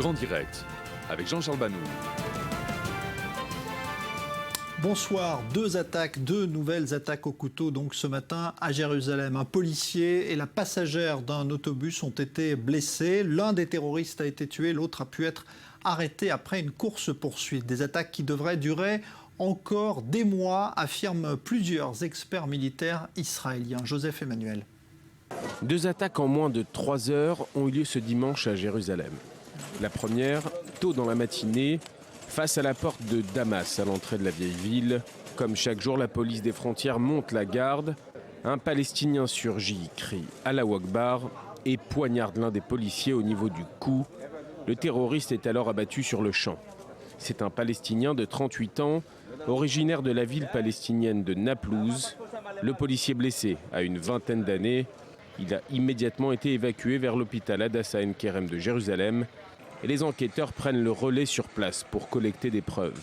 en direct avec Jean-Charles Banoun. Bonsoir, deux nouvelles attaques au couteau donc ce matin à Jérusalem. Un policier et la passagère d'un autobus ont été blessés. L'un des terroristes a été tué, l'autre a pu être arrêté après une course-poursuite. Des attaques qui devraient durer encore des mois, affirment plusieurs experts militaires israéliens. Joseph Emmanuel. 2 attaques en moins de 3 heures ont eu lieu ce dimanche à Jérusalem. La première, tôt dans la matinée, face à la porte de Damas, à l'entrée de la vieille ville. Comme chaque jour, la police des frontières monte la garde. Un Palestinien surgit, crie « Allahu Akbar » et poignarde l'un des policiers au niveau du cou. Le terroriste est alors abattu sur le champ. C'est un Palestinien de 38 ans, originaire de la ville palestinienne de Naplouse. Le policier blessé a une vingtaine d'années. Il a immédiatement été évacué vers l'hôpital Hadassah Ben Kerem de Jérusalem. Et les enquêteurs prennent le relais sur place pour collecter des preuves.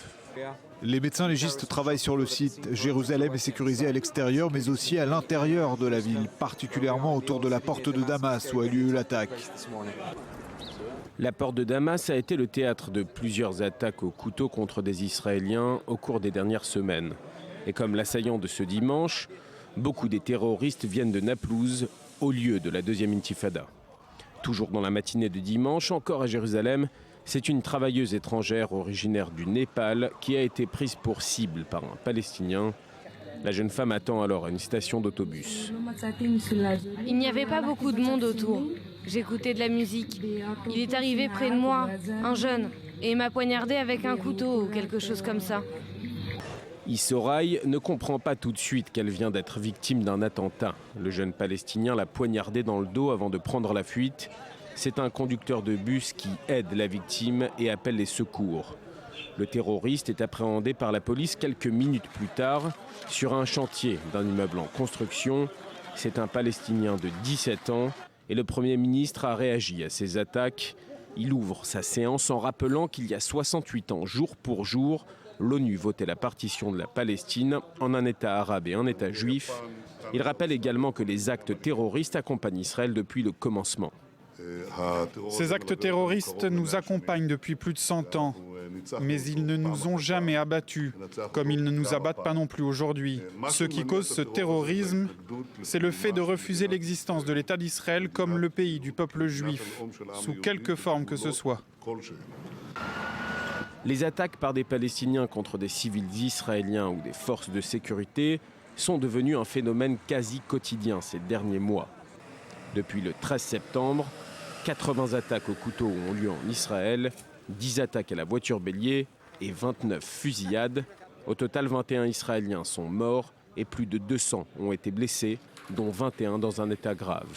Les médecins légistes travaillent sur le site. Jérusalem est sécurisée à l'extérieur, mais aussi à l'intérieur de la ville, particulièrement autour de la porte de Damas où a lieu l'attaque. La porte de Damas a été le théâtre de plusieurs attaques au couteau contre des Israéliens au cours des dernières semaines. Et comme l'assaillant de ce dimanche, beaucoup des terroristes viennent de Naplouse, au lieu de la deuxième intifada. Toujours dans la matinée de dimanche, encore à Jérusalem, c'est une travailleuse étrangère originaire du Népal qui a été prise pour cible par un Palestinien. La jeune femme attend alors à une station d'autobus. Il n'y avait pas beaucoup de monde autour. J'écoutais de la musique. Il est arrivé près de moi, un jeune, et m'a poignardé avec un couteau ou quelque chose comme ça. Issoraï ne comprend pas tout de suite qu'elle vient d'être victime d'un attentat. Le jeune Palestinien l'a poignardé dans le dos avant de prendre la fuite. C'est un conducteur de bus qui aide la victime et appelle les secours. Le terroriste est appréhendé par la police quelques minutes plus tard sur un chantier d'un immeuble en construction. C'est un Palestinien de 17 ans et le Premier ministre a réagi à ces attaques. Il ouvre sa séance en rappelant qu'il y a 68 ans, jour pour jour, l'ONU votait la partition de la Palestine en un État arabe et un État juif. Il rappelle également que les actes terroristes accompagnent Israël depuis le commencement. Ces actes terroristes nous accompagnent depuis plus de 100 ans, mais ils ne nous ont jamais abattus, comme ils ne nous abattent pas non plus aujourd'hui. Ce qui cause ce terrorisme, c'est le fait de refuser l'existence de l'État d'Israël comme le pays du peuple juif, sous quelque forme que ce soit. Les attaques par des Palestiniens contre des civils israéliens ou des forces de sécurité sont devenues un phénomène quasi quotidien ces derniers mois. Depuis le 13 septembre, 80 attaques au couteau ont lieu en Israël, 10 attaques à la voiture bélier et 29 fusillades. Au total, 21 Israéliens sont morts et plus de 200 ont été blessés, dont 21 dans un état grave.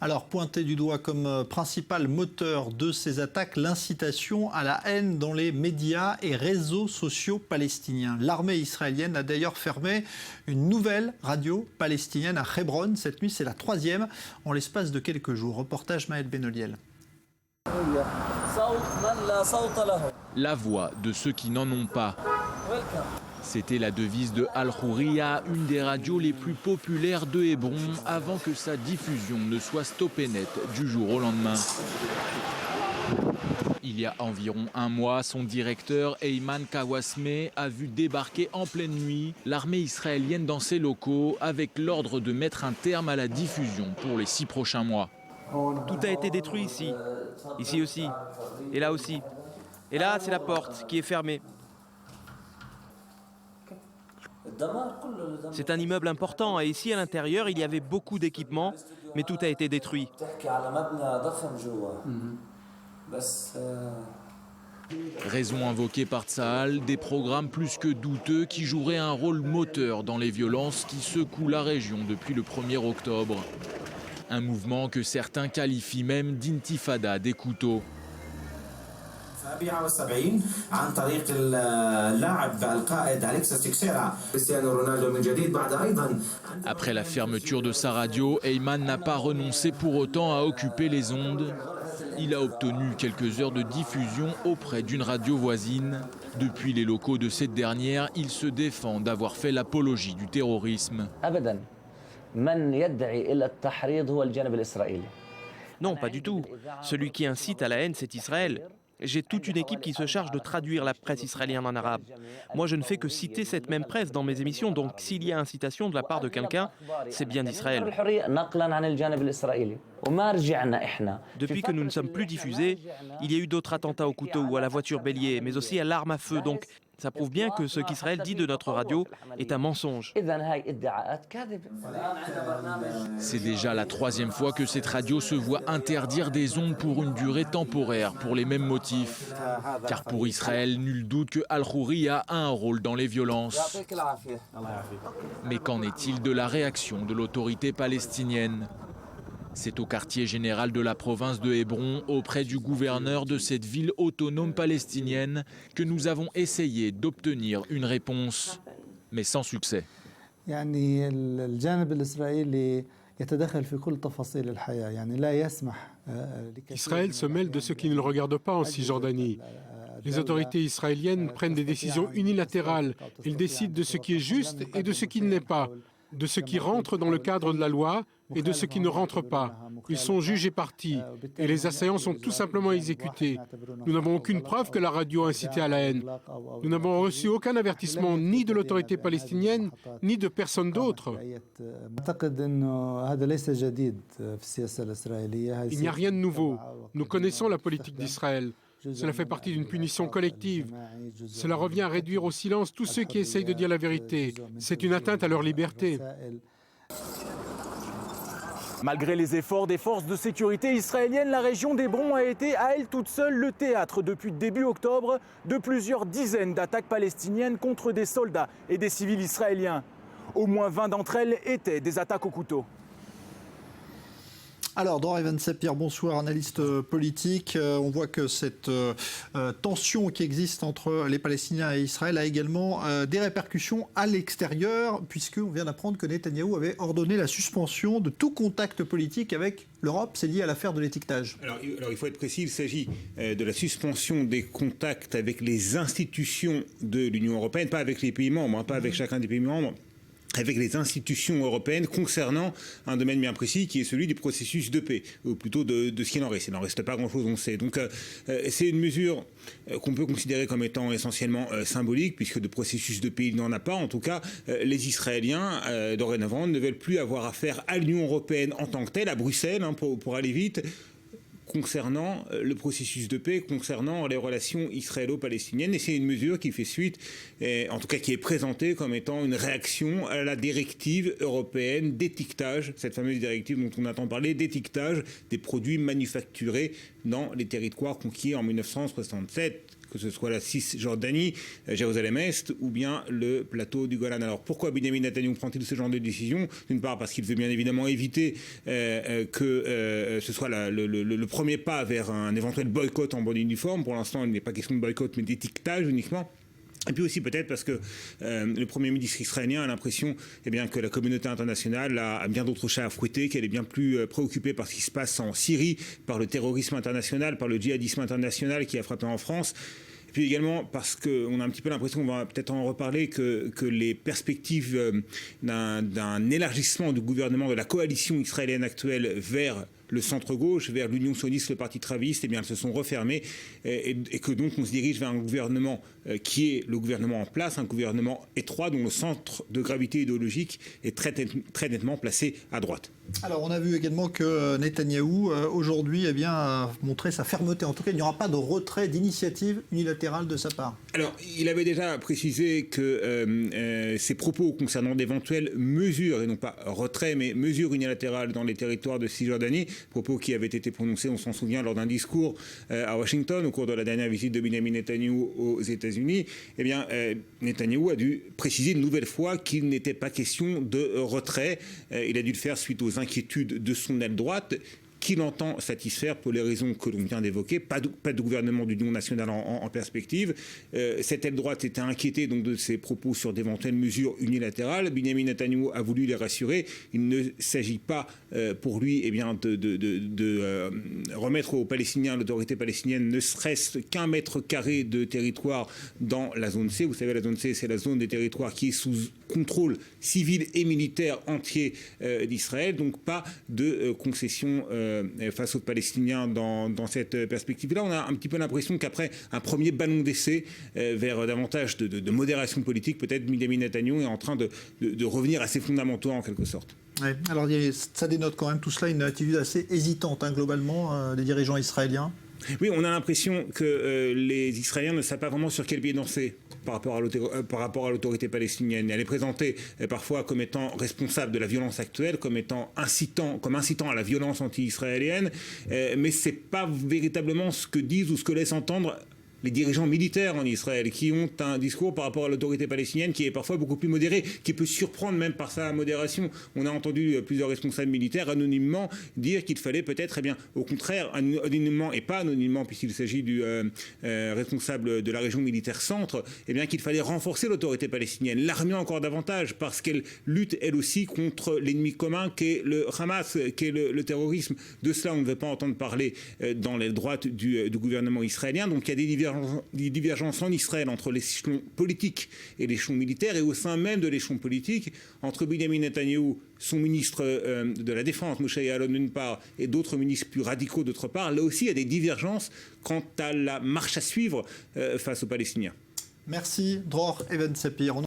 Alors, pointé du doigt comme principal moteur de ces attaques, l'incitation à la haine dans les médias et réseaux sociaux palestiniens. L'armée israélienne a d'ailleurs fermé une nouvelle radio palestinienne à Hebron. Cette nuit, c'est la 3e en l'espace de quelques jours. Reportage Maël Benoliel. La voix de ceux qui n'en ont pas. C'était la devise de Al-Khouriya, une des radios les plus populaires de Hébron, avant que sa diffusion ne soit stoppée net du jour au lendemain. Il y a environ un mois, son directeur, Eyman Kawasme, a vu débarquer en pleine nuit l'armée israélienne dans ses locaux avec l'ordre de mettre un terme à la diffusion pour les 6 prochains mois. Tout a été détruit ici, ici aussi, et là aussi. Et là, c'est la porte qui est fermée. C'est un immeuble important et ici à l'intérieur il y avait beaucoup d'équipements, mais tout a été détruit. Raison invoquée par Tsahal, des programmes plus que douteux qui joueraient un rôle moteur dans les violences qui secouent la région depuis le 1er octobre. Un mouvement que certains qualifient même d'intifada des couteaux. Après la fermeture de sa radio, Eyman n'a pas renoncé pour autant à occuper les ondes. Il a obtenu quelques heures de diffusion auprès d'une radio voisine. Depuis les locaux de cette dernière, il se défend d'avoir fait l'apologie du terrorisme. Non, pas du tout. Celui qui incite à la haine, c'est Israël. J'ai toute une équipe qui se charge de traduire la presse israélienne en arabe. Moi, je ne fais que citer cette même presse dans mes émissions, donc s'il y a incitation de la part de quelqu'un, c'est bien d'Israël. Depuis que nous ne sommes plus diffusés, il y a eu d'autres attentats au couteau ou à la voiture bélier, mais aussi à l'arme à feu, donc ça prouve bien que ce qu'Israël dit de notre radio est un mensonge. C'est déjà la 3e fois que cette radio se voit interdire des ondes pour une durée temporaire pour les mêmes motifs. Car pour Israël, nul doute que Al-Khouri a un rôle dans les violences. Mais qu'en est-il de la réaction de l'autorité palestinienne ? C'est au quartier général de la province de Hébron, auprès du gouverneur de cette ville autonome palestinienne, que nous avons essayé d'obtenir une réponse, mais sans succès. Israël se mêle de ce qui ne le regarde pas en Cisjordanie. Les autorités israéliennes prennent des décisions unilatérales. Ils décident de ce qui est juste et de ce qui ne l'est pas, de ce qui rentre dans le cadre de la loi et de ce qui ne rentre pas. Ils sont juges et partis, et les assaillants sont tout simplement exécutés. Nous n'avons aucune preuve que la radio a incité à la haine. Nous n'avons reçu aucun avertissement ni de l'autorité palestinienne, ni de personne d'autre. Il n'y a rien de nouveau. Nous connaissons la politique d'Israël. Cela fait partie d'une punition collective. Cela revient à réduire au silence tous ceux qui essayent de dire la vérité. C'est une atteinte à leur liberté. Malgré les efforts des forces de sécurité israéliennes, la région d'Hébron a été à elle toute seule le théâtre depuis début octobre de plusieurs dizaines d'attaques palestiniennes contre des soldats et des civils israéliens. Au moins 20 d'entre elles étaient des attaques au couteau. Alors, Dror Even Sapir, bonsoir, analyste politique. On voit que cette tension qui existe entre les Palestiniens et Israël a également des répercussions à l'extérieur, puisqu'on vient d'apprendre que Netanyahou avait ordonné la suspension de tout contact politique avec l'Europe. C'est lié à l'affaire de l'étiquetage. Alors, il faut être précis, il s'agit de la suspension des contacts avec les institutions de l'Union européenne, pas avec les pays membres, pas avec chacun des pays membres, avec les institutions européennes concernant un domaine bien précis qui est celui du processus de paix, ou plutôt de ce qu'il en reste. Il n'en reste pas grand-chose, on sait. Donc c'est une mesure qu'on peut considérer comme étant essentiellement symbolique, puisque de processus de paix, il n'en a pas. En tout cas, les Israéliens, dorénavant, ne veulent plus avoir affaire à l'Union européenne en tant que telle, à Bruxelles, pour aller vite, concernant le processus de paix, concernant les relations israélo-palestiniennes. Et c'est une mesure qui fait suite, en tout cas qui est présentée comme étant une réaction à la directive européenne d'étiquetage, cette fameuse directive dont on entend parler, d'étiquetage des produits manufacturés dans les territoires conquis en 1967, que ce soit la Cisjordanie, Jérusalem-Est ou bien le plateau du Golan. Alors pourquoi Benjamin Netanyahou prend-il ce genre de décision ? D'une part parce qu'il veut bien évidemment éviter que ce soit le premier pas vers un éventuel boycott en bonne uniforme. Pour l'instant, il n'est pas question de boycott mais d'étiquetage uniquement. Et puis aussi peut-être parce que le Premier ministre israélien a l'impression que la communauté internationale a bien d'autres chats à fouetter, qu'elle est bien plus préoccupée par ce qui se passe en Syrie, par le terrorisme international, par le djihadisme international qui a frappé en France. Et puis également parce qu'on a un petit peu l'impression, on va peut-être en reparler, que les perspectives d'un élargissement du gouvernement, de la coalition israélienne actuelle vers le centre-gauche, vers l'Union sioniste, le parti travailliste, elles se sont refermées et que donc on se dirige vers un gouvernement qui est le gouvernement en place, un gouvernement étroit dont le centre de gravité idéologique est très nettement placé à droite. Alors on a vu également que Netanyahou aujourd'hui a montré sa fermeté. En tout cas, il n'y aura pas de retrait d'initiative unilatérale de sa part. Alors il avait déjà précisé que ses propos concernant d'éventuelles mesures, et non pas retrait, mais mesures unilatérales dans les territoires de Cisjordanie, propos qui avaient été prononcés, on s'en souvient, lors d'un discours à Washington au cours de la dernière visite de Benjamin Netanyahou aux États-Unis. Netanyahou a dû préciser une nouvelle fois qu'il n'était pas question de retrait. Il a dû le faire suite aux inquiétudes de son aile droite, qu'il entend satisfaire pour les raisons que l'on vient d'évoquer. Pas de gouvernement d'union nationale en perspective. Cette aile droite était inquiétée donc de ses propos sur d'éventuelles mesures unilatérales. Benjamin Netanyahou a voulu les rassurer. Il ne s'agit pas pour lui de remettre aux Palestiniens, l'autorité palestinienne, ne serait-ce qu'un mètre carré de territoire dans la zone C. Vous savez, la zone C, c'est la zone des territoires qui est sous contrôle civil et militaire entier d'Israël, donc pas de concession face aux Palestiniens dans cette perspective-là. On a un petit peu l'impression qu'après un premier ballon d'essai vers davantage de modération politique, peut-être Benjamin Netanyahou est en train de revenir à ses fondamentaux en quelque sorte. Ouais. Alors ça dénote quand même tout cela une attitude assez hésitante globalement des dirigeants israéliens. Oui, on a l'impression que les Israéliens ne savent pas vraiment sur quel pied danser par rapport à l'autorité palestinienne. Elle est présentée parfois comme étant responsable de la violence actuelle, comme incitant à la violence anti-israélienne, mais c'est pas véritablement ce que disent ou ce que laissent entendre les dirigeants militaires en Israël, qui ont un discours par rapport à l'autorité palestinienne qui est parfois beaucoup plus modéré, qui peut surprendre même par sa modération. On a entendu plusieurs responsables militaires anonymement dire qu'il fallait peut-être, au contraire, anonymement et pas anonymement, puisqu'il s'agit du responsable de la région militaire centre, qu'il fallait renforcer l'autorité palestinienne, l'armer encore davantage, parce qu'elle lutte elle aussi contre l'ennemi commun qu'est le Hamas, qu'est le terrorisme. De cela, on ne veut pas entendre parler dans les droites du gouvernement israélien. Donc il y a des divergences en Israël entre l'échelon politique et l'échelon militaire, et au sein même de l'échelon politique, entre Benjamin Netanyahou, son ministre de la Défense, Moshe Yaalon d'une part, et d'autres ministres plus radicaux d'autre part. Là aussi, il y a des divergences quant à la marche à suivre face aux Palestiniens. Merci, Dror Even-Sapir.